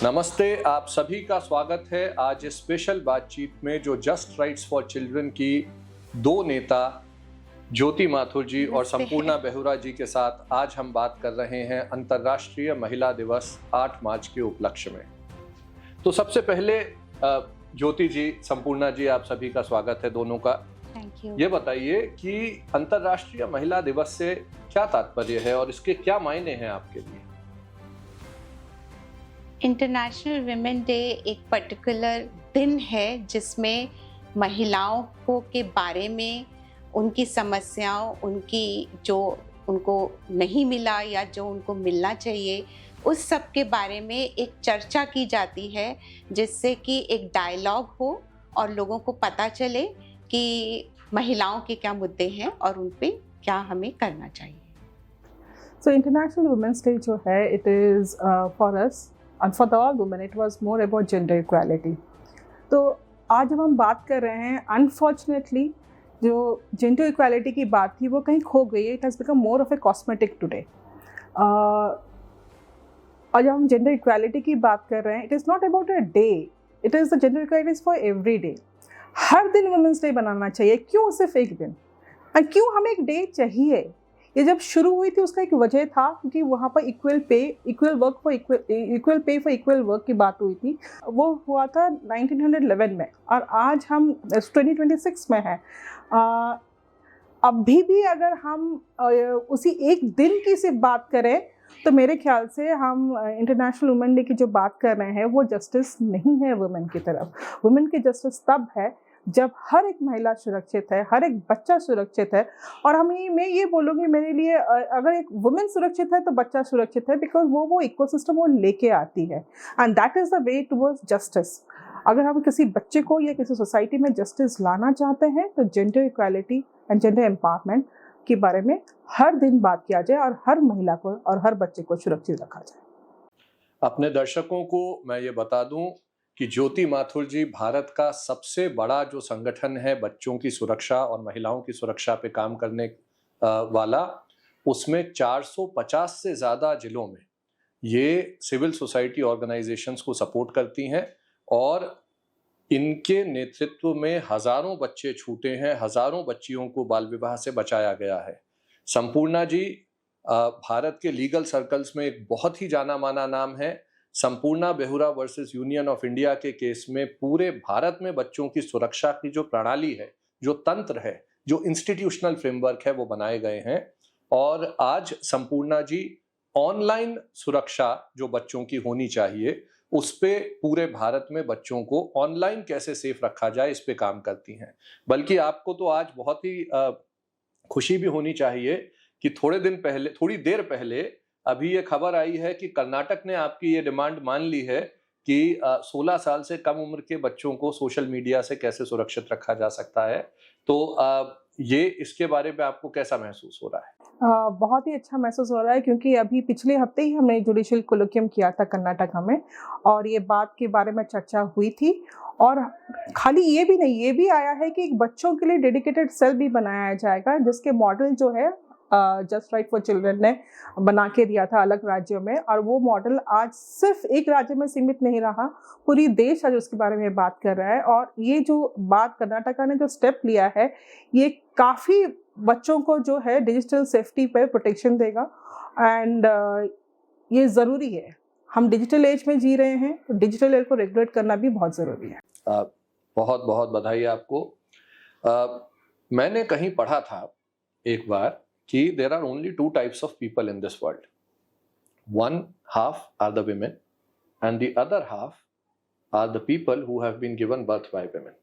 नमस्ते, आप सभी का स्वागत है आज इस स्पेशल बातचीत में जो जस्ट राइट्स फॉर चिल्ड्रन की दो नेता ज्योति माथुर जी और संपूर्णा बेहुरा जी के साथ आज हम बात कर रहे हैं अंतर्राष्ट्रीय महिला दिवस 8 मार्च के उपलक्ष्य में। तो सबसे पहले ज्योति जी, संपूर्णा जी, आप सभी का स्वागत है दोनों का। Thank you. ये बताइए कि अंतर्राष्ट्रीय महिला दिवस से क्या तात्पर्य है और इसके क्या मायने हैं आपके लिए? इंटरनेशनल वुमेन डे एक पर्टिकुलर दिन है जिसमें महिलाओं को के बारे में, उनकी समस्याओं, उनकी जो उनको नहीं मिला या जो उनको मिलना चाहिए, उस सब के बारे में एक चर्चा की जाती है, जिससे कि एक डायलॉग हो और लोगों को पता चले कि महिलाओं के क्या मुद्दे हैं और उन पे क्या हमें करना चाहिए। So International Women's Day जो है, it is for us and for all women, it was more about gender equality. तो आज जब हम बात कर रहे हैं, unfortunately जो gender equality की बात थी वो कहीं खो गई है. It has become more of a cosmetic today. और जब हम gender equality की बात कर रहे हैं, it is not about a day. It is the gender equality is for every day. हर दिन वुमेंस डे बनाना चाहिए. क्यों सिर्फ एक दिन? और क्यों हमें एक डे चाहिए? ये जब शुरू हुई थी उसका एक वजह था, क्योंकि वहाँ पर equal pay for equal work की बात हुई थी. वो हुआ था 1911 में और आज हम 2026 में हैं. अभी भी अगर हम उसी एक दिन की सिर्फ बात करें तो मेरे ख्याल से हम इंटरनेशनल वुमेन डे की जो बात कर रहे हैं वो जस्टिस नहीं है वुमेन की तरफ. वुमेन की जस्टिस तब है जब हर एक महिला सुरक्षित है, हर एक बच्चा सुरक्षित है. और मैं ये बोलूँगी, मेरे लिए अगर एक वुमेन सुरक्षित है तो बच्चा सुरक्षित है, बिकॉज वो इकोसिस्टम वो लेके आती है. And that is the way towards justice. अगर हम किसी बच्चे को या किसी सोसाइटी में जस्टिस लाना चाहते हैं तो gender equality and gender empowerment के बारे में हर दिन बात किया जाए और हर महिला को और हर बच्चे को सुरक्षित रखा जाए. अपने दर्शकों को मैं ये बता दूं कि ज्योति माथुर जी भारत का सबसे बड़ा जो संगठन है बच्चों की सुरक्षा और महिलाओं की सुरक्षा पे काम करने वाला, उसमें 450 से ज़्यादा जिलों में ये सिविल सोसाइटी ऑर्गेनाइजेशंस को सपोर्ट करती हैं और इनके नेतृत्व में हज़ारों बच्चे छूटे हैं, हज़ारों बच्चियों को बाल विवाह से बचाया गया है. संपूर्णा जी भारत के लीगल सर्कल्स में एक बहुत ही जाना माना नाम है. Sampurna Behura versus Union of India के केस में पूरे भारत में बच्चों की सुरक्षा की जो प्रणाली है, जो तंत्र है, जो इंस्टीट्यूशनल फ्रेमवर्क है, वो बनाए गए हैं. और आज संपूर्णा जी ऑनलाइन सुरक्षा जो बच्चों की होनी चाहिए, उस पे पूरे भारत में बच्चों को ऑनलाइन कैसे सेफ रखा जाए, इस पे काम करती हैं. बल्कि आपको तो आज बहुत ही खुशी भी होनी चाहिए कि थोड़ी देर पहले अभी ये खबर आई है कि कर्नाटक ने आपकी ये डिमांड मान ली है कि 16 साल से कम उम्र के बच्चों को सोशल मीडिया से कैसे सुरक्षित रखा जा सकता है. तो ये इसके बारे में आपको कैसा महसूस हो रहा है? बहुत ही अच्छा महसूस हो रहा है, क्योंकि अभी पिछले हफ्ते ही हमने जुडिशियल कोलोक्वियम किया था कर्नाटक में और ये बात के बारे में चर्चा हुई थी. और खाली ये भी नहीं, ये भी आया है कि बच्चों के लिए डेडिकेटेड सेल भी बनाया जाएगा, जिसके मॉडल जो है जस्ट राइट फॉर चिल्ड्रन ने बना के दिया था अलग राज्यों में. और वो मॉडल आज सिर्फ एक राज्य में सीमित नहीं रहा, पूरी देश आज उसके बारे में बात कर रहा है. और ये जो बात कर्नाटक ने जो स्टेप लिया है, ये काफ़ी बच्चों को जो है डिजिटल सेफ्टी पर प्रोटेक्शन देगा. एंड ये ज़रूरी है. हम डिजिटल एज में जी रहे हैं, तो डिजिटल एज को रेगुलेट करना भी बहुत ज़रूरी है. बहुत बहुत बधाई आपको. मैंने कहीं पढ़ा था एक बार कि there are only two types of people in this world. One half are the women and the other half are the people who have been given birth by women.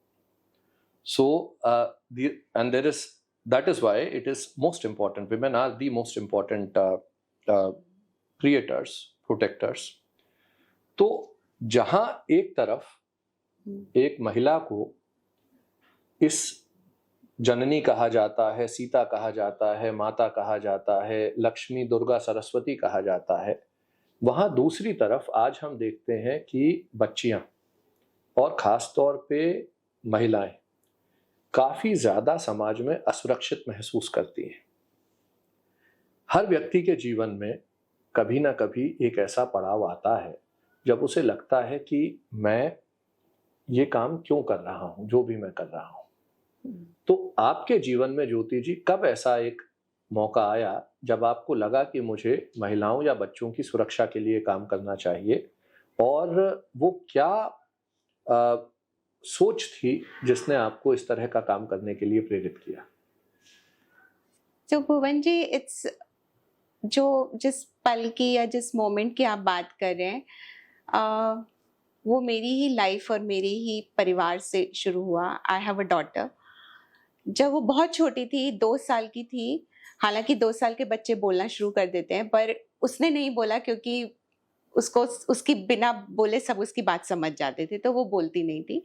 So that is why it is most important. Women are the most important creators, protectors. तो जहां एक तरफ एक महिला को इस जननी कहा जाता है, सीता कहा जाता है, माता कहा जाता है, लक्ष्मी, दुर्गा, सरस्वती कहा जाता है, वहाँ दूसरी तरफ आज हम देखते हैं कि बच्चियाँ और ख़ास तौर पे महिलाएं काफ़ी ज़्यादा समाज में असुरक्षित महसूस करती हैं. हर व्यक्ति के जीवन में कभी ना कभी एक ऐसा पड़ाव आता है जब उसे लगता है कि मैं ये काम क्यों कर रहा हूँ, जो भी मैं कर रहा हूँ। तो आपके जीवन में ज्योति जी कब ऐसा एक मौका आया जब आपको लगा कि मुझे महिलाओं या बच्चों की सुरक्षा के लिए काम करना चाहिए, और वो क्या सोच थी जिसने आपको इस तरह का काम करने के लिए प्रेरित किया? तो भुवन जी, इट्स जो जिस पल की या जिस मोमेंट की आप बात कर रहे हैं, वो मेरी ही लाइफ और मेरे ही परिवार से शुरू हुआ। I have a daughter. जब वो बहुत छोटी थी, 2 साल की थी, हालांकि 2 साल के बच्चे बोलना शुरू कर देते हैं, पर उसने नहीं बोला क्योंकि उसको उसकी बिना बोले सब उसकी बात समझ जाते थे, तो वो बोलती नहीं थी।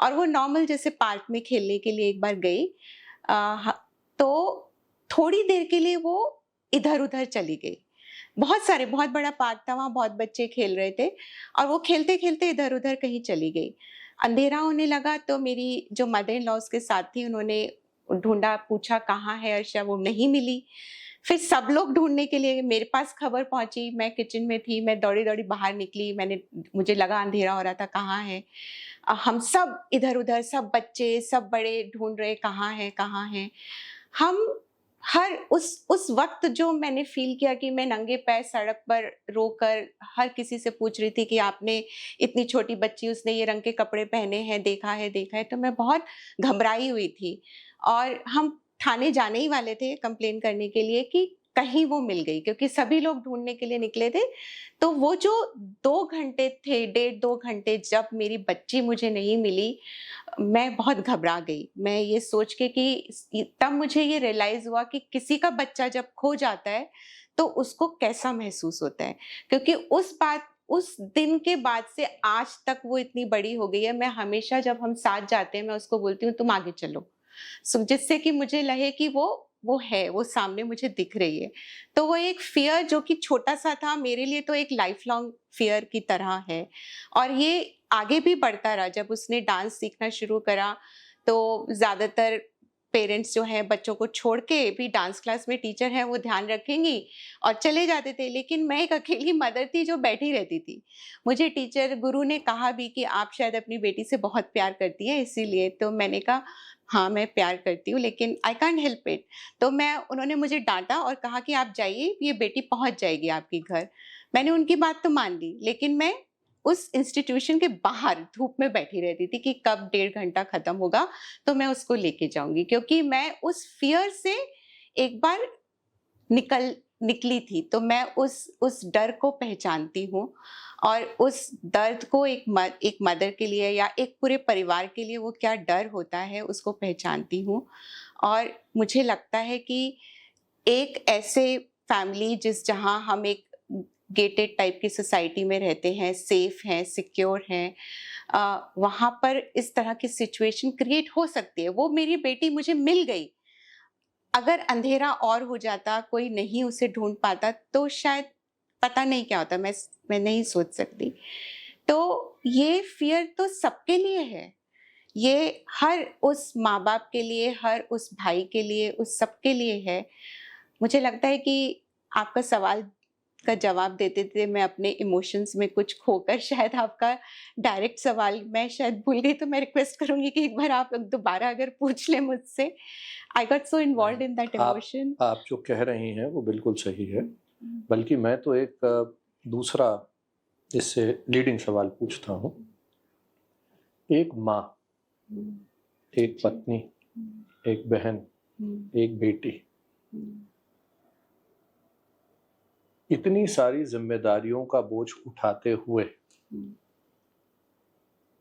और वो नॉर्मल जैसे पार्क में खेलने के लिए एक बार गई, तो थोड़ी देर के लिए वो इधर उधर चली गई। बहुत बड़ा पार्क था, वहाँ बहुत बच्चे खेल रहे थे, और वो खेलते खेलते इधर उधर कहीं चली गई। अंधेरा होने लगा तो मेरी जो मदर इन लॉ उसके साथ थी, उन्होंने ढूंढा, पूछा कहाँ है अर्षा, वो नहीं मिली। फिर सब लोग ढूंढने के लिए, मेरे पास खबर पहुंची, मैं किचन में थी, मैं दौड़ी दौड़ी बाहर निकली, मुझे लगा अंधेरा हो रहा था, कहाँ है। हम सब इधर उधर, सब बच्चे सब बड़े ढूंढ रहे कहाँ है कहाँ है। हम हर उस वक्त जो मैंने फील किया कि मैं नंगे पैर सड़क पर रोकर हर किसी से पूछ रही थी कि आपने, इतनी छोटी बच्ची, उसने ये रंग के कपड़े पहने हैं, देखा है, तो मैं बहुत घबराई हुई थी। और हम थाने जाने ही वाले थे कंप्लेन करने के लिए कि कहीं वो मिल गई, क्योंकि सभी लोग ढूंढने के लिए निकले थे। तो वो जो 2 घंटे थे, 1.5-2 घंटे, जब मेरी बच्ची मुझे नहीं मिली, मैं बहुत घबरा गई। मैं ये सोच के कि तब मुझे ये रियलाइज हुआ कि किसी का बच्चा जब खो जाता है तो उसको कैसा महसूस होता है। क्योंकि उस दिन के बाद से आज तक वो इतनी बड़ी हो गई है। मैं हमेशा जब हम साथ जाते हैं, मैं उसको बोलती हूँ तुम आगे चलो, जिससे कि मुझे लगे कि वो है, वो सामने मुझे दिख रही है। तो वो एक फियर जो कि छोटा सा था, मेरे लिए तो एक लाइफ लॉन्ग फियर की तरह है। और ये आगे भी बढ़ता रहा। जब उसने डांस सीखना शुरू करा तो ज्यादातर पेरेंट्स जो हैं बच्चों को छोड़ के, भी डांस क्लास में टीचर हैं वो ध्यान रखेंगी, और चले जाते थे। लेकिन मैं एक अकेली मदर थी जो बैठी रहती थी। मुझे टीचर गुरु ने कहा भी कि आप शायद अपनी बेटी से बहुत प्यार करती हैं इसीलिए। तो मैंने कहा हाँ मैं प्यार करती हूँ, लेकिन आई कांट हेल्प इट। तो उन्होंने मुझे डांटा और कहा कि आप जाइए, ये बेटी पहुंच जाएगी आपके घर। मैंने उनकी बात तो मान ली, लेकिन मैं उस इंस्टीट्यूशन के बाहर धूप में बैठी रहती थी कि कब 1.5 घंटा खत्म होगा तो मैं उसको लेके जाऊंगी। क्योंकि मैं उस फियर से एक बार निकली थी, तो मैं उस डर को पहचानती हूँ। और उस दर्द को एक मदर के लिए या एक पूरे परिवार के लिए वो क्या डर होता है उसको पहचानती हूँ। और मुझे लगता है कि एक ऐसे फैमिली जहाँ हम एक गेटेड टाइप की सोसाइटी में रहते हैं, सेफ हैं, सिक्योर हैं, वहाँ पर इस तरह की सिचुएशन क्रिएट हो सकती है। वो मेरी बेटी मुझे मिल गई, अगर अंधेरा और हो जाता, कोई नहीं उसे ढूंढ पाता, तो शायद पता नहीं क्या होता, मैं नहीं सोच सकती। तो ये फियर तो सबके लिए है, ये हर उस माँ बाप के लिए, हर उस भाई के लिए, उस सबके लिए है। मुझे लगता है कि आपका सवाल का जवाब देते थे मैं अपने इमोशंस में कुछ खोकर, शायद आपका डायरेक्ट सवाल मैं शायद भूल गई। तो मैं रिक्वेस्ट करूंगी कि एक बार आप दोबारा अगर पूछ लें मुझसे। I got so involved in that emotion. आप जो कह रही हैं वो बिल्कुल सही है, बल्कि मैं तो एक दूसरा इससे लीडिंग सवाल पूछता हूँ। एक माँ, एक पत्नी, एक बहन, एक बेटी, इतनी सारी जिम्मेदारियों का बोझ उठाते हुए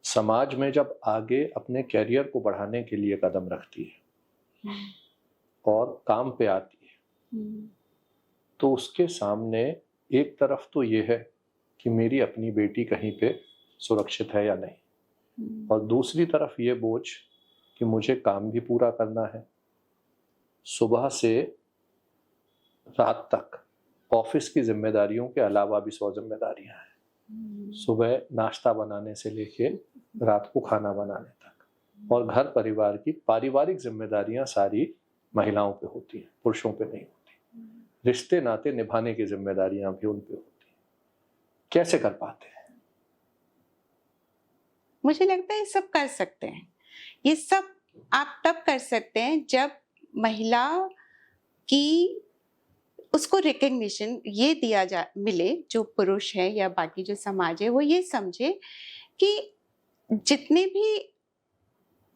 समाज में जब आगे अपने कैरियर को बढ़ाने के लिए कदम रखती है और काम पे आती है, तो उसके सामने एक तरफ तो ये है कि मेरी अपनी बेटी कहीं पे सुरक्षित है या नहीं, और दूसरी तरफ ये बोझ कि मुझे काम भी पूरा करना है, सुबह से रात तक ऑफिस की जिम्मेदारियों के अलावा भी 100 जिम्मेदारियां हैं। सुबह नाश्ता बनाने से लेके रात को खाना बनाने तक, और घर परिवार की पारिवारिक जिम्मेदारियां सारी महिलाओं पे होती हैं, पुरुषों पे नहीं होती। रिश्ते नाते निभाने की जिम्मेदारियां भी उन पे होती हैं। कैसे कर पाते हैं? मुझे लगता है ये सब कर सकते हैं। ये सब आप तब कर सकते हैं जब महिला की उसको रिकग्निशन ये दिया जा मिले, जो पुरुष है या बाकी जो समाज है वो ये समझे कि जितने भी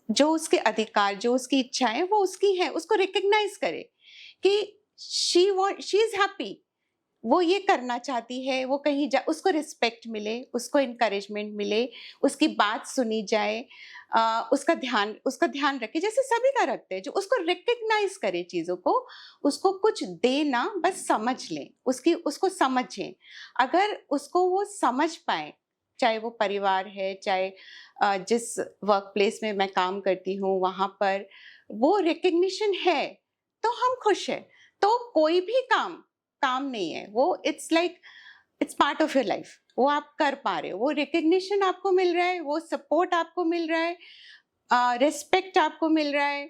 जो उसके अधिकार, जो उसकी इच्छाएं वो उसकी हैं, उसको रिकग्नाइज करे कि शी इज हैप्पी, वो ये करना चाहती है, वो कहीं जा, उसको रिस्पेक्ट मिले, उसको इनकरेजमेंट मिले, उसकी बात सुनी जाए, उसका ध्यान रखे जैसे सभी का रखते हैं, जो उसको रिकग्नाइज करे चीज़ों को, उसको कुछ दे ना, बस समझ लें, उसको समझें। अगर उसको वो समझ पाए, चाहे वो परिवार है, चाहे जिस वर्क प्लेस में मैं काम करती हूँ वहाँ पर वो रिकग्निशन है तो हम खुश हैं। तो कोई भी काम नहीं है वो, it's part of your life, वो आप कर पा रहे हो, वो रिकग्निशन आपको मिल रहा है, वो सपोर्ट आपको मिल रहा है, रिस्पेक्ट आपको मिल रहा है,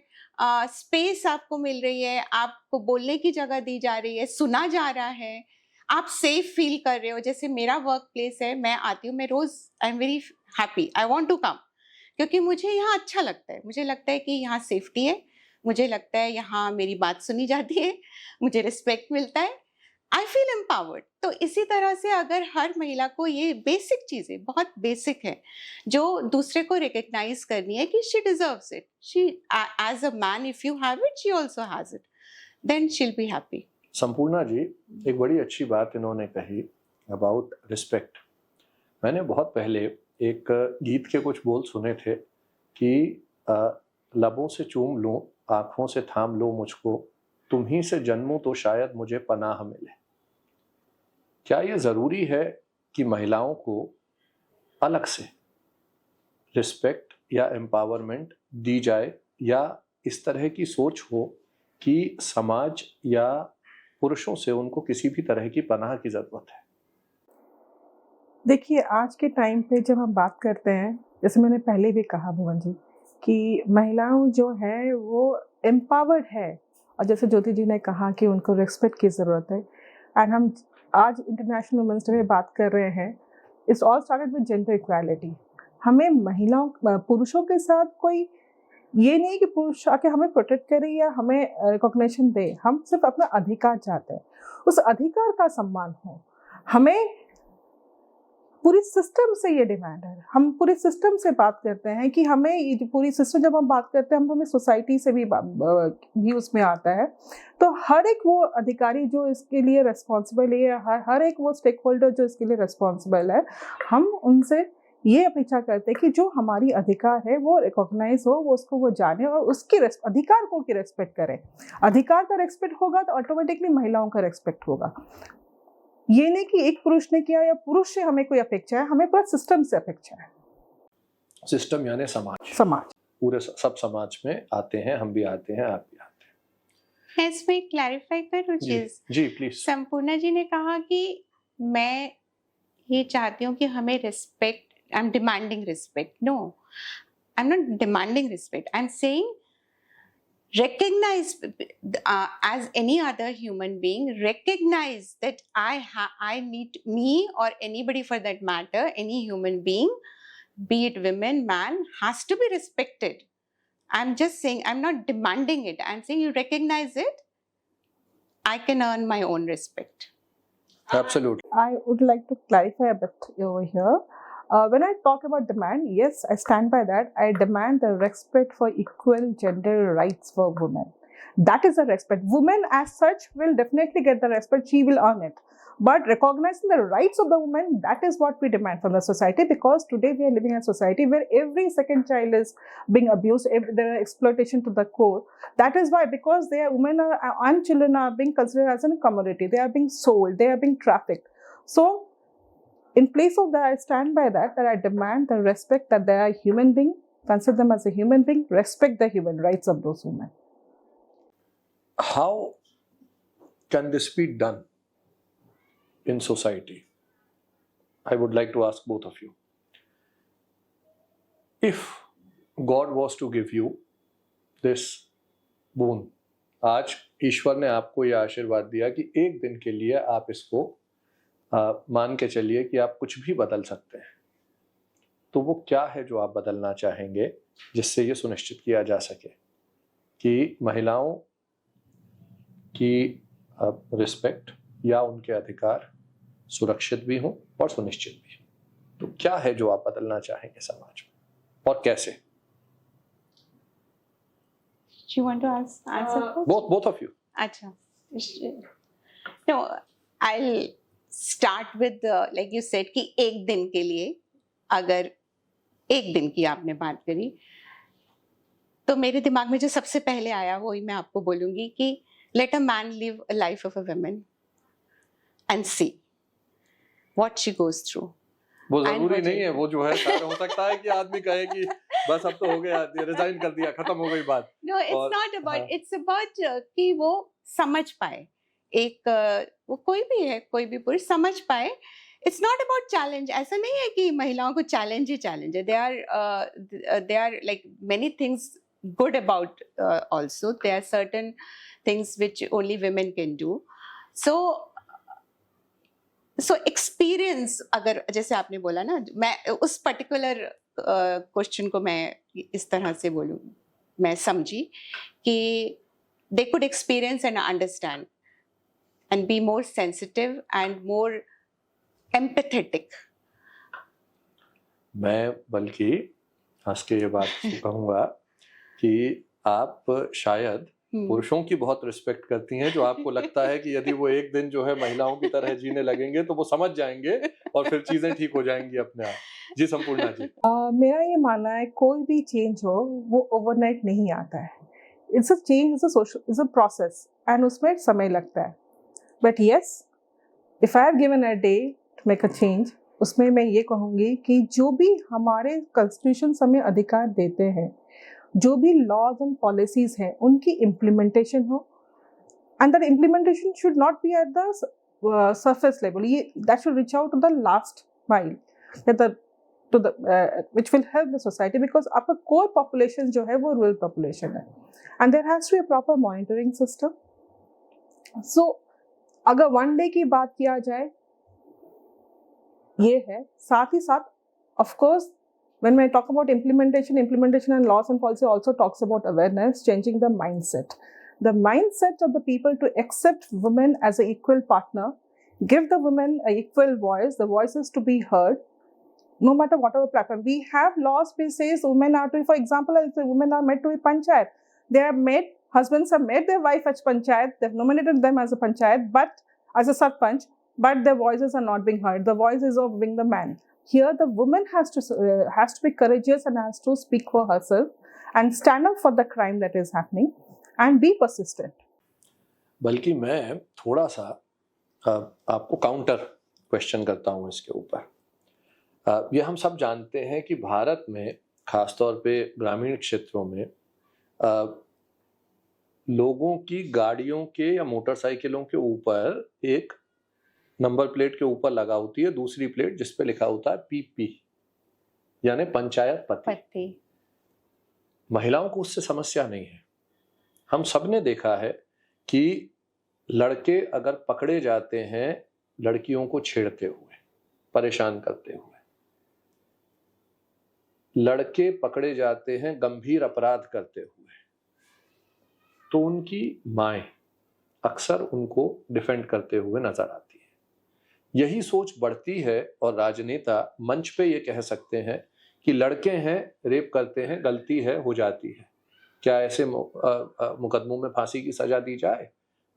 स्पेस आपको मिल रही है, आपको बोलने की जगह दी जा रही है, सुना जा रहा है, आप सेफ फील कर रहे हो। जैसे मेरा वर्क प्लेस है, मैं आती हूँ, मैं रोज I am very happy, I want to come, क्योंकि मुझे यहाँ अच्छा लगता है, मुझे लगता है कि यहाँ सेफ्टी है, मुझे लगता है यहाँ मेरी बात सुनी जाती है, मुझे रिस्पेक्ट मिलता है, आई फील एम्पावर्ड। तो इसी तरह से अगर हर महिला को ये बेसिक चीज़ें, बहुत बेसिक है, जो दूसरे को रिकग्नाइज करनी है कि she deserves it, she as a man if you have it, she also has it, then she will be happy. Sampurna ji, एक बड़ी अच्छी बात इन्होंने कही अबाउट रिस्पेक्ट। मैंने बहुत पहले एक गीत के कुछ बोल सुने थे कि लबों से चूम लूं, आँखों से थाम लो मुझको, तुम ही से जन्मूं तो शायद मुझे पनाह मिले। क्या ये ज़रूरी है कि महिलाओं को अलग से रिस्पेक्ट या एम्पावरमेंट दी जाए, या इस तरह की सोच हो कि समाज या पुरुषों से उनको किसी भी तरह की पनाह की ज़रूरत है? देखिए, आज के टाइम पे जब हम बात करते हैं, जैसे मैंने पहले भी कहा भुवन जी, कि महिलाओं जो है वो एम्पावर्ड है, और जैसे ज्योति जी ने कहा कि उनको रिस्पेक्ट की ज़रूरत है। एंड हम आज इंटरनेशनल वुमेन्स डे में बात कर रहे हैं, it's all started with gender equality. हमें पुरुषों के साथ कोई ये नहीं कि पुरुष आके हमें प्रोटेक्ट करे या हमें रिकॉग्निशन दे, हम सिर्फ अपना अधिकार चाहते हैं, उस अधिकार का सम्मान हो। हमें पूरी सिस्टम से ये डिमांड है, हम पूरे सिस्टम से बात करते हैं कि हमें ये जो पूरी सिस्टम, जब हम बात करते हैं, हम हमें सोसाइटी से भी उसमें आता है। तो हर एक वो अधिकारी जो इसके लिए रिस्पॉन्सिबल है, हर एक वो स्टेक होल्डर जो इसके लिए रिस्पॉन्सिबल है, हम उनसे ये अपेक्षा करते हैं कि जो हमारी अधिकार है वो रिकॉग्नाइज हो, वो उसको वो जाने और उसके अधिकार को की रेस्पेक्ट करें। अधिकार का रेस्पेक्ट होगा तो ऑटोमेटिकली महिलाओं का रेस्पेक्ट होगा। ये नहीं कि एक पुरुष ने किया या पुरुष से हमें कोई अपेक्षा है, हमें पूरा सिस्टम से अपेक्षा है। सिस्टम यानी समाज, पूरे सब समाज में आते हैं, हम भी आते हैं, आप भी आते हैं। मैं इसमें क्लैरिफाई करूँ चीज? जी प्लीज। संपूर्णा जी ने कहा कि मैं ये चाहती हूँ कि हमें respect, I am demanding respect. No, I am not demanding respect, I am saying recognize, as any other human being, recognize that I need, me or anybody for that matter, any human being, be it women, man, has to be respected. I'm just saying, I'm not demanding it, I'm saying you recognize it, I can earn my own respect. Absolutely. I would like to clarify a bit over here. When I talk about demand, yes, I stand by that. I demand the respect for equal gender rights for women. That is a respect. Women as such will definitely get the respect. She will earn it. But recognizing the rights of the woman, that is what we demand from the society, because today we are living in a society where every second child is being abused, there are exploitation to the core. That is why, because women and children are being considered as a commodity. They are being sold. They are being trafficked. So, in place of that, I stand by that I demand the respect that they are a human being, consider them as a human being, respect the human rights of those women. How can this be done in society? I would like to ask both of you. If God was to give you this boon, आज ईश्वर ने आपको यह आशीर्वाद दिया कि एक दिन के लिए आप इसको मान के चलिए कि आप कुछ भी बदल सकते हैं, तो वो क्या है जो आप बदलना चाहेंगे जिससे ये सुनिश्चित किया जा सके कि महिलाओं की रिस्पेक्ट या उनके अधिकार सुरक्षित भी हों और सुनिश्चित भी हों? तो क्या है जो आप बदलना चाहेंगे समाज में और कैसे? You want to answer first? Both of you. अच्छा. No, I'll start with like you said कि एक दिन के लिए, अगर एक दिन की आपने बात करी तो मेरे दिमाग में जो सबसे पहले आया वही मैं आपको बोलूंगी कि let a man live a life of a woman and see what she goes through. वो जरूरी नहीं है, वो जो है शायद हो सकता है कि आदमी कहे कि बस अब तो हो गया, रिजाइन कर दिया, खत्म हो गई बात. No, it's not about, it's about कि वो समझ पाए, एक वो कोई भी है, कोई भी पुरुष समझ पाए. It's not about challenge. ऐसा नहीं है कि महिलाओं को challenge ही challenge है. They are like many things good about also. There are certain things which only women can do. So experience, अगर जैसे आपने बोला ना, मैं उस पर्टिकुलर क्वेश्चन को मैं इस तरह से बोलूँ, मैं समझी कि they could experience and understand and be more sensitive and more empathetic. मैं बल्कि हंस के ये बात कहूँगा कि आप शायद पुरुषों की बहुत रिस्पेक्ट करती हैं, जो आपको लगता है कि यदि वो एक दिन जो है महिलाओं की तरह जीने लगेंगे तो वो समझ जाएंगे और फिर चीजें ठीक हो जाएंगी अपने आप. जी संपूर्णा जी. मेरा ये मानना है कोई भी चेंज हो वो ओवरनाइट नहीं आता है. It's a change, it's a process and उसमें समय लगता है. But yes, if I have given a day to make a change, उसमें मैं ये कहूँगी कि जो भी हमारे कॉन्स्टिट्यूशन हमें अधिकार देते हैं, जो भी लॉज एंड पॉलिसीज हैं, उनकी इम्प्लीमेंटेशन हो. And that implementation should not be at the surface level. ये that should reach out to the last mile, to the which will help the society, because आपका core population जो है वो rural population है, and there has to be a proper monitoring system. So अगर one day की बात किया जाए, ये है. साथ ही साथ of course when I talk about implementation and laws and policy also talks about awareness, changing the mindset of the people to accept women as an equal partner, give the women an equal voice, the voices to be heard, no matter whatever platform. We have laws which says women are to, for example, women are made to be panchayat. They are made, husbands have made their wife as panchayat, they've nominated them as a panchayat, but as a sarpanch, but their voices are not being heard. The voice is of being the man. Here the woman has to be courageous and has to speak for herself and stand up for the crime that is happening and be persistent. बल्कि मैं थोड़ा सा आपको counter question करता हूँ इसके ऊपर. ये हम सब जानते हैं कि भारत में खासतौर पे ग्रामीण क्षेत्रों में लोगों की गाड़ियों के या मोटरसाइकिलों के ऊपर एक नंबर प्लेट के ऊपर लगा होती है दूसरी प्लेट जिस पे लिखा होता है पीपी, यानी पंचायत पति. महिलाओं को उससे समस्या नहीं है. हम सब ने देखा है कि लड़के अगर पकड़े जाते हैं लड़कियों को छेड़ते हुए, परेशान करते हुए, लड़के पकड़े जाते हैं गंभीर अपराध करते हुए, तो उनकी माएं अक्सर उनको डिफेंड करते हुए नजर आती है. यही सोच बढ़ती है और राजनेता मंच पे ये कह सकते हैं कि लड़के हैं, रेप करते हैं, गलती है, हो जाती है, क्या ऐसे मुकदमों में फांसी की सजा दी जाए?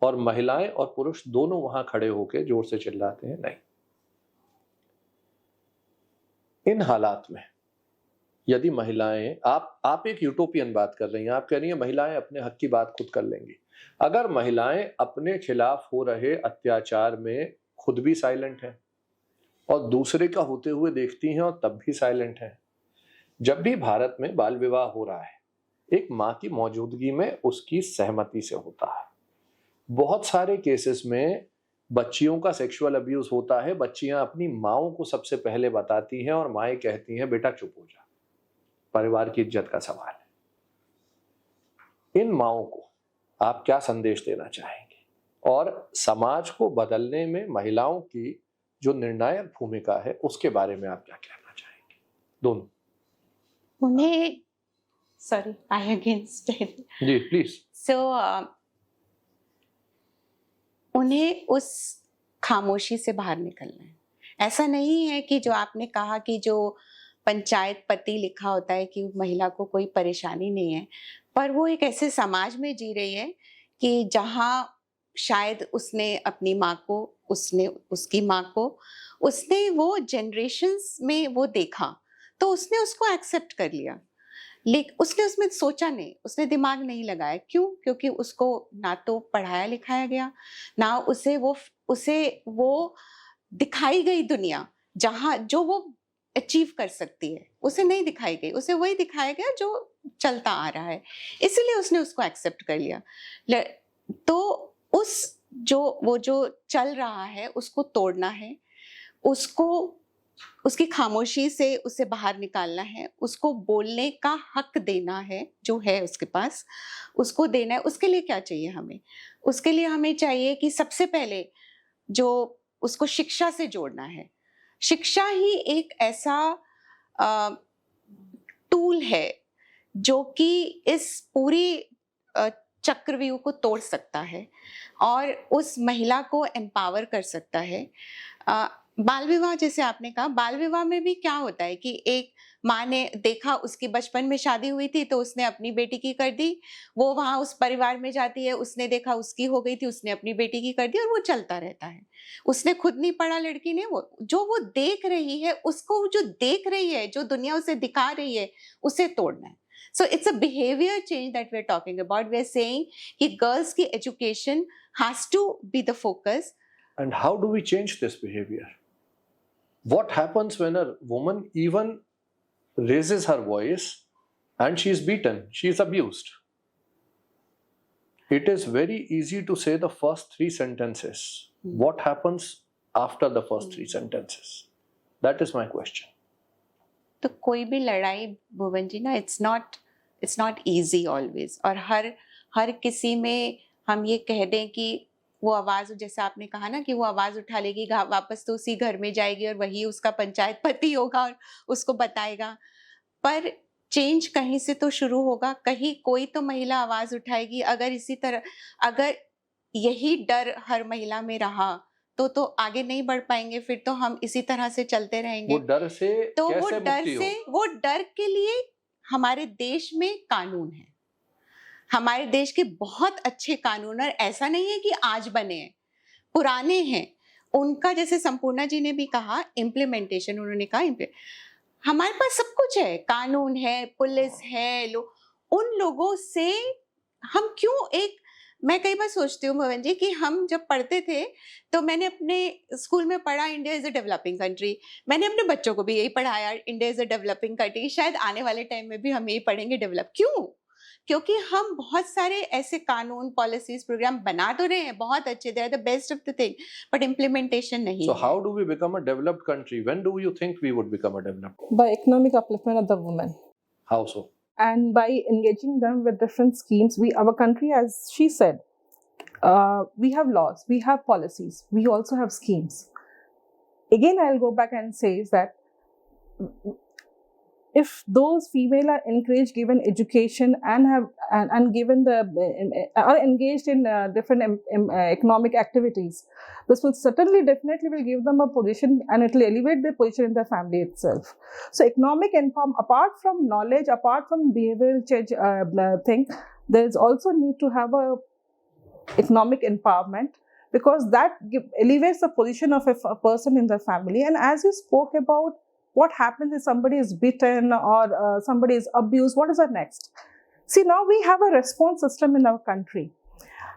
और महिलाएं और पुरुष दोनों वहां खड़े होकर जोर से चिल्लाते हैं नहीं. इन हालात में यदि महिलाएं, आप एक यूटोपियन बात कर रही हैं, आप कह रही हैं महिलाएं अपने हक की बात खुद कर लेंगी. अगर महिलाएं अपने खिलाफ हो रहे अत्याचार में खुद भी साइलेंट हैं और दूसरे का होते हुए देखती हैं और तब भी साइलेंट हैं, जब भी भारत में बाल विवाह हो रहा है एक मां की मौजूदगी में उसकी सहमति से होता है. बहुत सारे केसेस में बच्चियों का सेक्सुअल अब्यूज होता है, बच्चियां अपनी माओं को सबसे पहले बताती हैं और माएं कहती हैं बेटा चुप हो जा, परिवार की इज्जत का सवाल है. इन माओं को आप क्या संदेश देना चाहेंगे और समाज को बदलने में महिलाओं की जो निर्णायक भूमिका है उसके बारे में आप क्या कहना चाहेंगे? दोनों? उन्हें सॉरी आई अगेंस्ट जी प्लीज। सो उन्हें उस खामोशी से बाहर निकलना है। ऐसा नहीं है कि जो आपने कहा कि जो पंचायत पति लिखा होता है कि महिला को कोई परेशानी नहीं है, पर वो एक ऐसे समाज में जी रही है कि जहाँ शायद उसने अपनी माँ को, उसने उसकी माँ को, उसने वो जनरेशन्स में वो देखा, तो उसने उसको एक्सेप्ट कर लिया। लेकिन उसने उसमें सोचा नहीं, उसने दिमाग नहीं लगाया। क्यों? क्योंकि उसको ना तो पढ़ाया लिखाया गया, ना उसे वो दिखाई गई दुनिया जहाँ जो वो अचीव कर सकती है, उसे नहीं दिखाई गई। उसे वही दिखाया गया जो चलता आ रहा है, इसलिए उसने उसको एक्सेप्ट कर लिया। तो उस जो चल रहा है उसको तोड़ना है, उसको उसकी खामोशी से उसे बाहर निकालना है, उसको बोलने का हक देना है जो है उसके पास, उसको देना है। उसके लिए क्या चाहिए हमें? उसके लिए हमें चाहिए कि सबसे पहले जो उसको शिक्षा से जोड़ना है। शिक्षा ही एक ऐसा टूल है जो कि इस पूरी चक्रव्यूह को तोड़ सकता है और उस महिला को एम्पावर कर सकता है। बाल विवाह, जैसे आपने कहा, बाल विवाह में भी क्या होता है कि एक माँ ने देखा उसकी बचपन में शादी हुई थी तो उसने अपनी बेटी की कर दी, वो वहाँ उस परिवार में जाती है, उसने देखा उसकी हो गई थी, उसने अपनी बेटी की कर दी, और वो चलता रहता है। उसने खुद नहीं पढ़ा लड़की ने, वो देख रही है, उसको जो देख रही है, जो दुनिया उसे दिखा रही है, उसे तोड़ना है। So it's a behavior change that we're talking about. We're saying कि girls की education has to be the focus. And how do we change this behavior? What happens when a woman even raises her voice and she is beaten, she is abused? It is very easy to say the first 3 sentences. What happens after the first 3 sentences? That is my question. तो कोई भी लड़ाई भुवन जी ना, it's not easy always, और हर किसी में हम ये कह दें कि वो आवाज, जैसे आपने कहा ना कि वो आवाज उठा लेगी, वापस तो उसी घर में जाएगी और वही उसका पंचायत पति होगा और उसको बताएगा। पर चेंज कहीं से तो शुरू होगा, कहीं कोई तो महिला आवाज उठाएगी। अगर इसी तरह, अगर यही डर हर महिला में रहा तो आगे नहीं बढ़ पाएंगे, फिर तो हम इसी तरह से चलते रहेंगे। वो डर से तो कैसे वो डर के लिए हमारे देश में कानून है, हमारे देश के बहुत अच्छे कानून, और ऐसा नहीं है कि आज बने हैं, पुराने हैं। उनका, जैसे संपूर्णा जी ने भी कहा, इम्प्लीमेंटेशन, उन्होंने कहा हमारे पास सब कुछ है, कानून है, पुलिस है, उन लोगों से हम क्यों मैं कई बार सोचती हूँ भवन जी कि हम जब पढ़ते थे तो मैंने अपने स्कूल में पढ़ा India is a developing country, मैंने अपने बच्चों को भी यही पढ़ाया, India is a developing country, शायद आने वाले टाइम में भी हम यही पढ़ेंगे, डेवलप। क्यों? क्योंकि हम बहुत सारे ऐसे कानून, पॉलिसीज, प्रोग्राम बना तो रहे हैं बहुत अच्छे, they are the best of the thing, but implementation नहीं। So how do we become a developed country? When do you think we would become a developed? By economic upliftment of the women. How so? And by engaging them with different schemes. Our country, as she said, we have laws, we have policies, we also have schemes. Again, I'll go back and say is that if those female are encouraged, given education, and given are engaged in different economic activities, this will definitely will give them a position, and it will elevate their position in the family itself. So economic empowerment, apart from knowledge, apart from behavioral change thing, there is also need to have a economic empowerment, because that elevates the position of a person in the family. And as you spoke about what happens if somebody is beaten or somebody is abused, what is the next? See, now we have a response system in our country.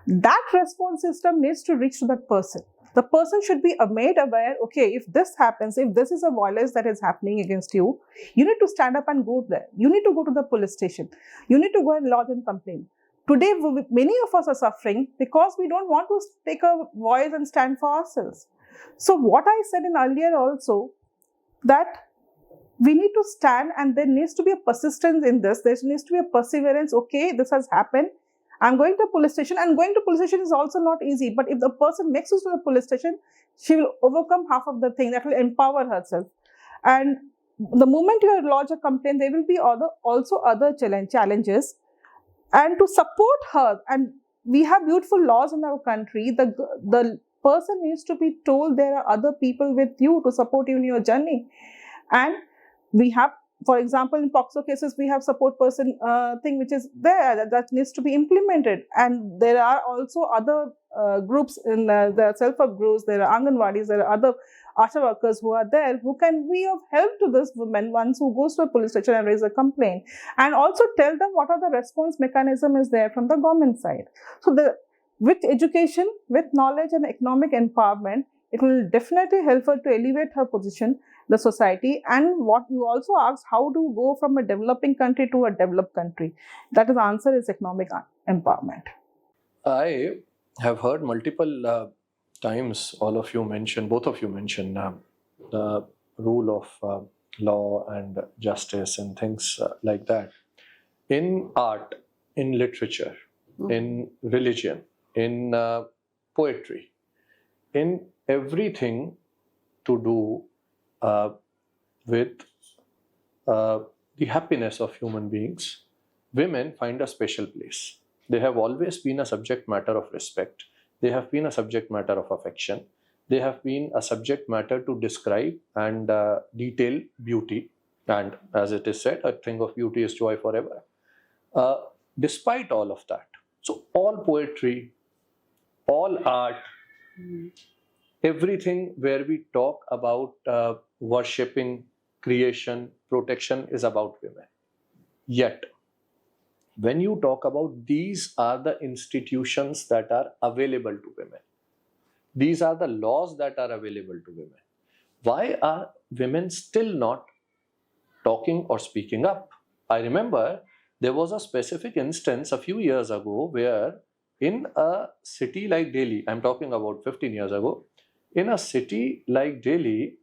That response system needs to reach to that person. The person should be made aware, okay, if this happens, if this is a violence that is happening against you, you need to stand up and go there. You need to go to the police station. You need to go and lodge a complaint. Today, many of us are suffering because we don't want to take a voice and stand for ourselves. So what I said in earlier also, that we need to stand, and there needs to be a persistence in this. There needs to be a perseverance. Okay, this has happened. I'm going to police station, and going to police station is also not easy. But if the person makes it to the police station, she will overcome half of the thing. That will empower herself. And the moment you lodge a complaint, there will be also other challenges. And to support her, and we have beautiful laws in our country, the person needs to be told there are other people with you to support you in your journey. And we have, for example, in POCSO cases, we have support person thing which is there that needs to be implemented. And there are also other groups in the self-help groups, there are Anganwadis, there are other ASHA workers who are there who can be of help to this woman once who goes to a police station and raise a complaint, and also tell them what are the response mechanism is there from the government side. So with education, with knowledge and economic empowerment, it will definitely help her to elevate her position, the society. And what you also asked, how to go from a developing country to a developed country? That is the answer is economic empowerment. I have heard multiple times both of you mention the rule of law and justice and things like that. In art, in literature, in religion, in poetry, in everything to do with the happiness of human beings, women find a special place. They have always been a subject matter of respect. They have been a subject matter of affection. They have been a subject matter to describe and detail beauty. And as it is said, a thing of beauty is joy forever. Despite all of that, so all poetry, all art, everything where we talk about worshipping, creation, protection is about women. Yet, when you talk about these are the institutions that are available to women, these are the laws that are available to women, why are women still not talking or speaking up? I remember there was a specific instance a few years ago where in a city like Delhi, I'm talking about 15 years ago, in a city like Delhi,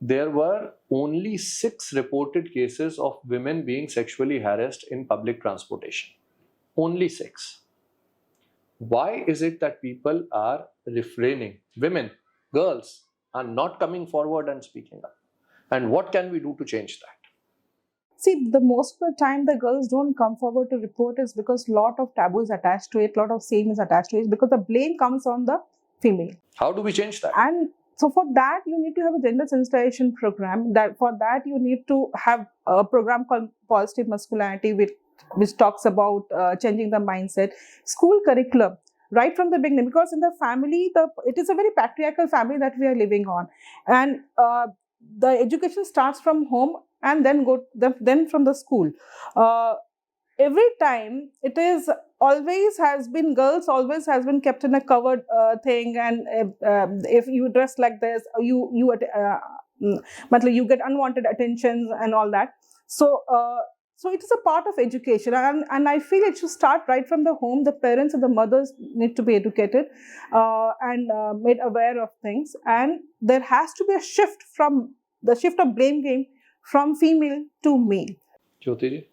there were only 6 reported cases of women being sexually harassed in public transportation. Only 6. Why is it that people are refraining? Women, girls are not coming forward and speaking up. And what can we do to change that? See, the most of the time the girls don't come forward to report is because lot of taboo is attached to it, lot of shame is attached to it, because the blame comes on the female. How do we change that? And so for that, you need to have a gender sensitization program. For that, you need to have a program called Positive Masculinity, which talks about changing the mindset. School curriculum, right from the beginning, because in the family, it is a very patriarchal family that we are living on. And the education starts from home and then from the school. Every time it is girls always has been kept in a covered thing, and if you dress like this, you get unwanted attentions and all that. So it is a part of education, and I feel it should start right from the home. The parents and the mothers need to be educated and made aware of things, and there has to be a shift of blame game from female to male. Jyoti ji?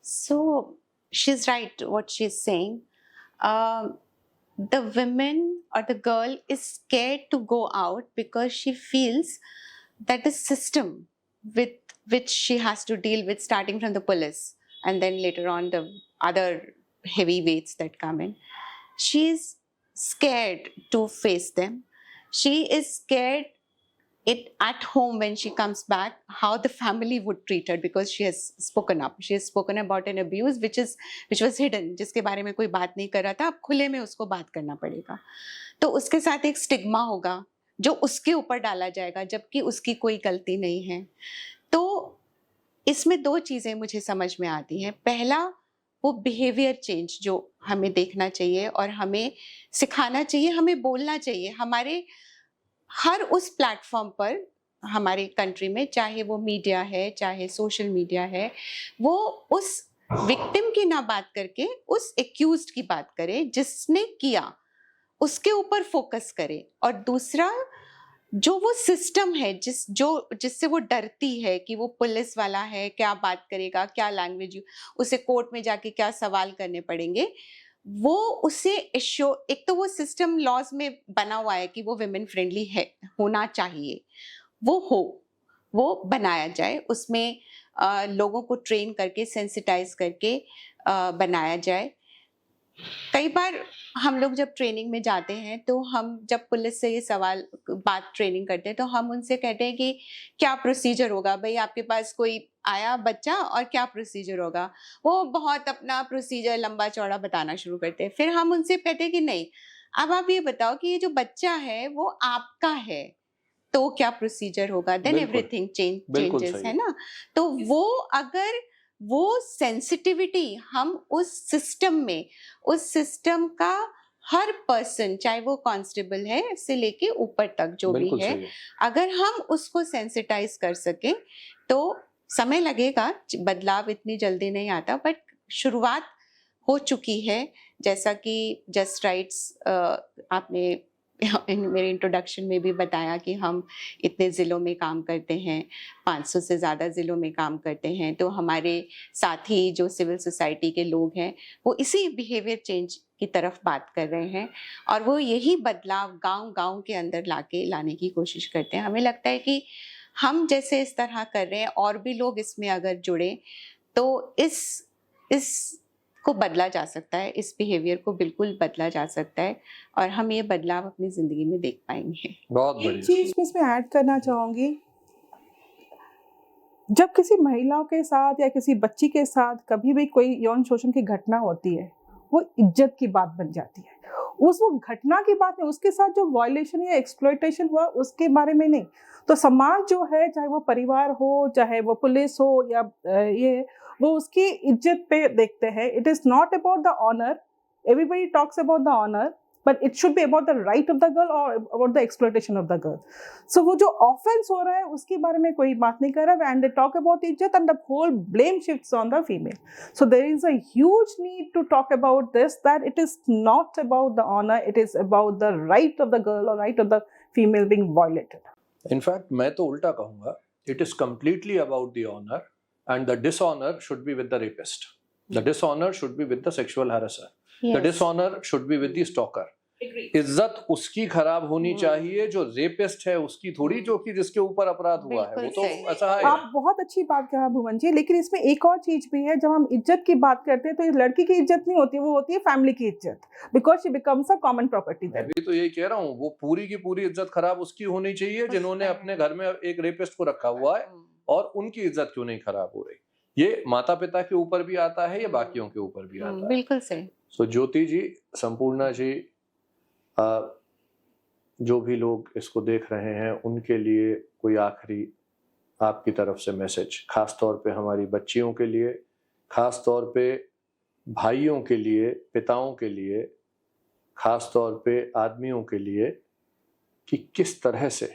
So she's right what she's saying. The woman or the girl is scared to go out because she feels that the system with which she has to deal with, starting from the police and then later on the other heavyweights that come in, she is scared to face them. She is scared at home when she comes back, how the family would treat her, because she has spoken up. She has spoken about an abuse which was hidden, जिसके बारे में कोई बात नहीं कर रहा था, अब खुले में उसको बात करना पड़ेगा. तो उसके साथ एक स्टिग्मा होगा जो उसके ऊपर डाला जाएगा, जबकि उसकी कोई गलती नहीं है. तो इसमें 2 चीजें मुझे समझ में आती हैं. पहला, वो बिहेवियर चेंज जो हमें देखना चाहिए और हमें सिखाना चाहिए, हमें बोलना चाहिए. हमारे हर उस प्लेटफॉर्म पर हमारे कंट्री में, चाहे वो मीडिया है, चाहे सोशल मीडिया है, वो उस विक्टिम की ना बात करके उस एक्यूज्ड की बात करे, जिसने किया उसके ऊपर फोकस करे. और दूसरा, जो वो सिस्टम है जिससे वो डरती है कि वो पुलिस वाला है, क्या बात करेगा, क्या लैंग्वेज, उसे कोर्ट में जाके क्या सवाल करने पड़ेंगे, वो उसे एक तो वो सिस्टम लॉज में बना हुआ है कि वो विमेन फ्रेंडली है, होना चाहिए, वो हो, वो बनाया जाए, उसमें लोगों को ट्रेन करके, सेंसिटाइज करके बनाया जाए। कई बार हम लोग जब ट्रेनिंग में जाते हैं तो हम जब पुलिस से ये सवाल बात ट्रेनिंग करते हैं तो हम उनसे कहते हैं कि क्या प्रोसीजर होगा भाई, आपके पास कोई आया बच्चा और क्या प्रोसीजर होगा। वो बहुत अपना प्रोसीजर लंबा चौड़ा बताना शुरू करते हैं। फिर हम उनसे कहते हैं कि नहीं, अब आप ये बताओ कि ये जो बच्चा है वो आपका है, तो क्या प्रोसीजर होगा, देन बिल्कुल एवरीथिंग बिल्कुल चेंजेस, सही है ना। तो वो अगर वो सेंसिटिविटी हम उस सिस्टम का हर पर्सन, चाहे वो कांस्टेबल है से लेके ऊपर तक जो भी बिल्कुल है, सही है। अगर हम उसको सेंसिटाइज कर सके तो समय लगेगा, बदलाव इतनी जल्दी नहीं आता, बट शुरुआत हो चुकी है। जैसा कि जस्ट राइट्स आपने मेरे इंट्रोडक्शन में भी बताया कि हम इतने ज़िलों में काम करते हैं, 500 से ज़्यादा ज़िलों में काम करते हैं, तो हमारे साथी जो सिविल सोसाइटी के लोग हैं वो इसी बिहेवियर चेंज की तरफ बात कर रहे हैं और वो यही बदलाव गांव-गांव के अंदर लाने की कोशिश करते हैं। हमें लगता है कि हम जैसे इस तरह कर रहे हैं और भी लोग इसमें अगर जुड़े तो इस को बदला जा सकता है, इस बिहेवियर को बिल्कुल बदला जा सकता है और हम ये बदलाव अपनी ज़िंदगी में देख पाएँगे। बहुत एक बढ़िया। चीज मैं इसमें ऐड करना चाहूंगी, जब किसी महिलाओं के साथ या किसी बच्ची के साथ कभी भी कोई यौन शोषण की घटना होती है, वो इज्जत की बात बन जाती है। वो घटना की बात नहीं, उसके साथ जो वायलेशन या एक्सप्लॉयटेशन हुआ उसके बारे में नहीं। तो समाज जो है, चाहे वो परिवार हो, चाहे वो पुलिस हो या वो उसकी इज्जत पे देखते हैं। It is not about the honour, everybody talks about the honour, but it should be about the right of the girl or about the exploitation of the girl. So वो जो offense हो रहा है उसके बारे में कोई बात नहीं कर रहा, and they talk about इज्जत and the whole blame shifts on the female. So there is a huge need to talk about this, that it is not about the honor, it is about the right of the girl or right of the female being violated. In fact मैं तो उल्टा कहूंगा, it is completely about the honour and the dishonour should be with the rapist, the dishonour should be with the sexual harasser, the dishonour should be with the stalker. इज्जत उसकी खराब होनी चाहिए जो रेपिस्ट है, उसकी थोड़ी जो कि जिसके ऊपर अपराध हुआ है, वो तो ऐसा है। आप बहुत अच्छी बात कहा भुवन जी, लेकिन इसमें एक और चीज भी है। जब हम इज्जत की बात करते हैं तो इस लड़की की इज्जत नहीं होती, वो होती है फैमिली की इज्जत, because she becomes a common property. मैं भी तो यही कह रहा हूँ, वो पूरी की पूरी इज्जत खराब उसकी होनी चाहिए जिन्होंने अपने घर में एक रेपिस्ट को रखा हुआ है, और उनकी इज्जत क्यों नहीं खराब हो रही। ये माता पिता के ऊपर भी आता है, ये बाकियों के ऊपर भी आता है। बिल्कुल सही। सो ज्योति जी, संपूर्णा जी, जो भी लोग इसको देख रहे हैं उनके लिए कोई आखिरी आपकी तरफ से मैसेज, खास तौर पे हमारी बच्चियों के लिए, खास तौर पे भाइयों के लिए, पिताओं के लिए, खास तौर पे आदमियों के लिए, कि किस तरह से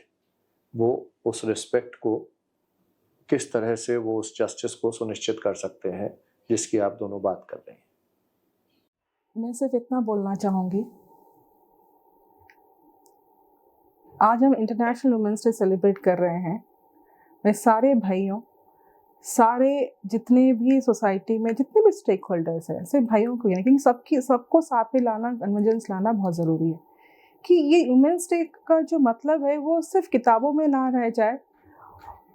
वो उस रिस्पेक्ट को, किस तरह से वो उस जस्टिस को सुनिश्चित कर सकते हैं जिसकी आप दोनों बात कर रहे हैं। मैं सिर्फ इतना बोलना चाहूँगी, आज हम इंटरनेशनल वुमेन्स डे सेलिब्रेट कर रहे हैं। मैं सारे भाइयों, सारे जितने भी सोसाइटी में जितने भी स्टेक होल्डर्स हैं, सिर्फ भाइयों को ही नहीं, क्योंकि सबको साथ में लाना, कन्वर्जेंस लाना बहुत ज़रूरी है कि ये वुमेन्स डे का जो मतलब है वो सिर्फ किताबों में ना रह जाए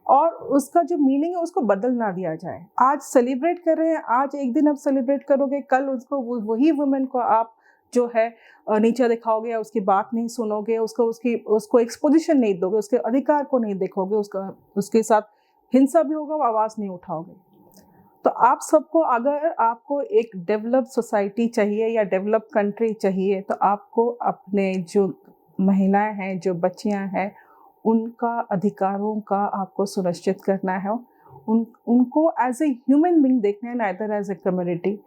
और उसका जो मीनिंग है उसको बदल ना दिया जाए। आज सेलिब्रेट कर रहे हैं, आज एक दिन आप सेलिब्रेट करोगे, कल उसको वही वुमेन को आप जो है नीचा दिखाओगे या उसकी बात नहीं सुनोगे, उसको एक्सपोजिशन नहीं दोगे, उसके अधिकार को नहीं देखोगे, उसके साथ हिंसा भी होगा, आवाज़ नहीं उठाओगे। तो आप सबको, अगर आपको एक डेवलप्ड सोसाइटी चाहिए या डेवलप्ड कंट्री चाहिए, तो आपको अपने जो महिलाएं हैं, जो बच्चियां हैं, उनका अधिकारों का आपको सुनिश्चित करना है। उनको एज ए ह्यूमन बीइंग देखना है, neither as a community.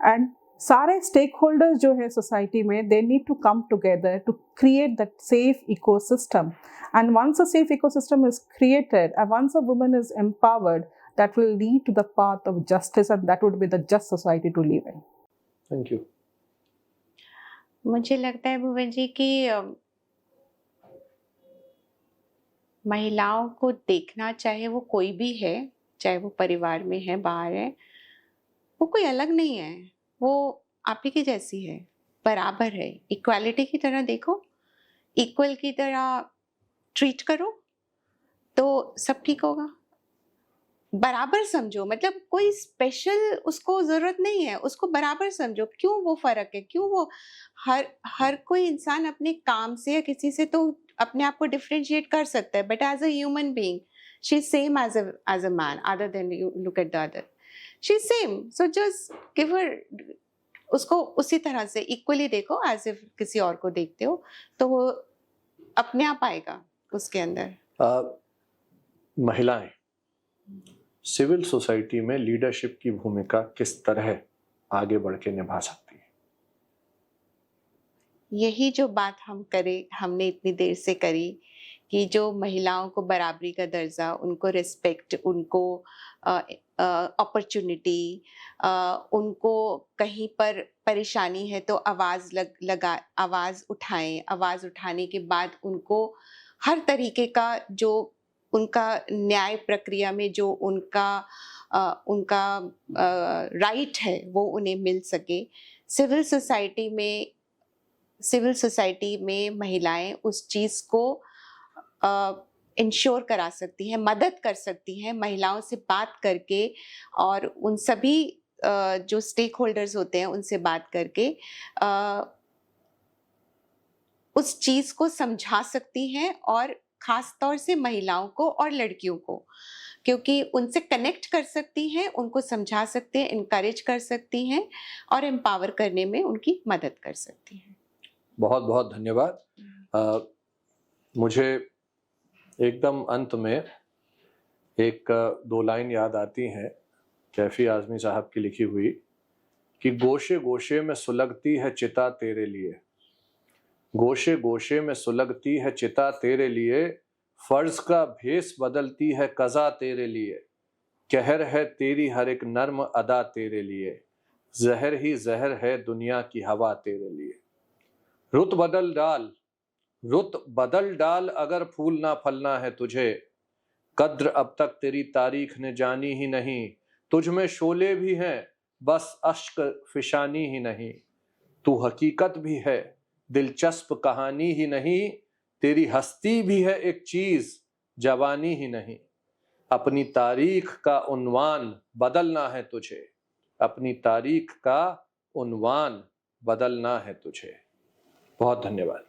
And सारे स्टेक होल्डर्स जो है सोसाइटी में, they need to come together to create that safe ecosystem. And once a safe ecosystem is created and once a woman is empowered, that will lead to the path of justice, and that would be the just society to live in. Thank you. मुझे लगता है भुवन जी कि महिलाओं को देखना, चाहे वो कोई भी है, चाहे वो परिवार में है, बाहर है, वो कोई अलग नहीं है, वो आप ही की जैसी है, बराबर है। इक्वालिटी की तरह देखो, इक्वल की तरह ट्रीट करो, तो सब ठीक होगा। बराबर समझो, मतलब कोई स्पेशल उसको जरूरत नहीं है, उसको बराबर समझो। क्यों वो फर्क है, क्यों वो हर हर कोई इंसान अपने काम से या किसी से तो अपने आप को डिफरेंशिएट कर सकता है, but as a human being she is same as a man, other than you look at the other, she is same. So just give her, उसको उसी तरह से इक्वली देखो एज इफ किसी और को देखते हो, तो वो अपने आप आएगा उसके अंदर। महिलाएं सिविल सोसाइटी में लीडरशिप की भूमिका किस तरह आगे बढ़ के निभा सकती है? यही जो बात हमने इतनी देर से करी कि जो महिलाओं को बराबरी का दर्जा, उनको रिस्पेक्ट, उनको अपॉर्चुनिटी, उनको कहीं पर परेशानी है तो आवाज उठाएं, आवाज उठाने के बाद उनको हर तरीके का जो उनका न्याय प्रक्रिया में जो उनका राइट है वो उन्हें मिल सके। सिविल सोसाइटी में महिलाएं उस चीज़ को इंश्योर करा सकती हैं, मदद कर सकती हैं, महिलाओं से बात करके और उन सभी जो स्टेक होल्डर्स होते हैं उनसे बात करके उस चीज़ को समझा सकती हैं, और खास तौर से महिलाओं को और लड़कियों को, क्योंकि उनसे कनेक्ट कर सकती हैं, उनको समझा सकते हैं, इनकरेज कर सकती हैं और एम्पावर करने में उनकी मदद कर सकती हैं। बहुत बहुत धन्यवाद। मुझे एकदम अंत में एक दो लाइन याद आती हैं कैफी आजमी साहब की लिखी हुई कि गोशे गोशे में सुलगती है चिता तेरे लिए, गोशे गोशे में सुलगती है चिता तेरे लिए, फर्ज का भेस बदलती है कज़ा तेरे लिए, कहर है तेरी हर एक नर्म अदा तेरे लिए, जहर ही जहर है दुनिया की हवा तेरे लिए। रुत बदल डाल अगर फूल ना फलना है तुझे, कद्र अब तक तेरी तारीख ने जानी ही नहीं, तुझ में शोले भी हैं बस अश्क फिशानी ही नहीं, तू हकीकत भी है दिलचस्प कहानी ही नहीं, तेरी हस्ती भी है एक चीज जवानी ही नहीं, अपनी तारीख का उन्वान बदलना है तुझे, अपनी तारीख का उन्वान बदलना है तुझे। बहुत धन्यवाद।